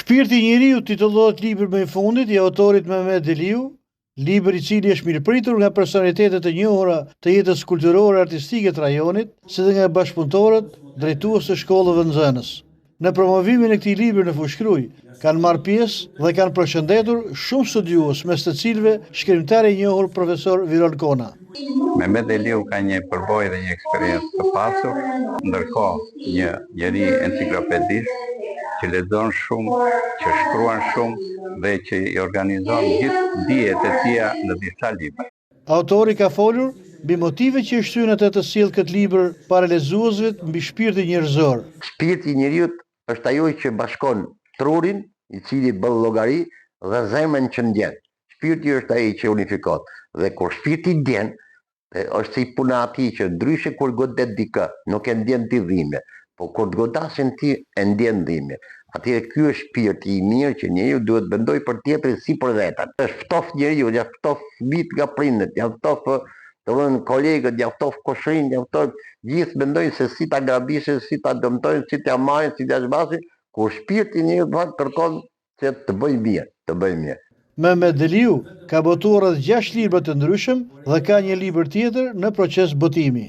Shpirti i njeriu titullohet libri më i fundit i autorit Mehmet Deliu, libër i cili është mirëpritur nga personalitetet e njohura të jetës kulturore artistike të rajonit, si dhe nga bashkëpunëtorët, drejtues të shkollëve nxënës. Në promovimin e këtij libri në Fushkruj kanë marrë pjesë dhe kanë përshëndetur shumë studiues, mes të cilëve shkrimtari i njohur profesor Viron Kona. Mehmet Deliu ka një përbojë dhe një eksperiencë të pasur, ndërkohë një njeri enciklopedist që lexon shumë, që shkruan shumë dhe që i organizon gjithë dijet e tija në disa libra. Autori ka folur mbi motive që i shtyn atë të sjellë këtë libër para lexuesve mbi shpirtin njerëzor. Shpirti i njeriu është ajo që bashkon trurin, i cili bën llogari, dhe zemrën që ndjen. Shpirti është ai që unifikohet. Dhe kur shpirti ndjen, është si puna atij që ndryshe kur godet dikë, nuk e ndjen ti dhimbje, po kur të godasin ti e ndjen dhimbje. Atëherë ky është shpirti i mirë që njeriu duhet mendoj për tjetrin si për veten. Është ftoft njeriu, ja ftoft fëmijët nga prindët, ja ftoft kolegët, ja ftoft koshërinë, ja ftoft gjithë mendojnë se si ta grabishin, si ta dëmtojnë, si ta marrin, si ta zhvasin, kur shpirti i njeriu kërkon se të bëjë mirë, të bëjë mirë. Mehmet Deliu ka botuar rreth 6 libra të ndryshëm dhe ka një libër tjetër në proces botimi.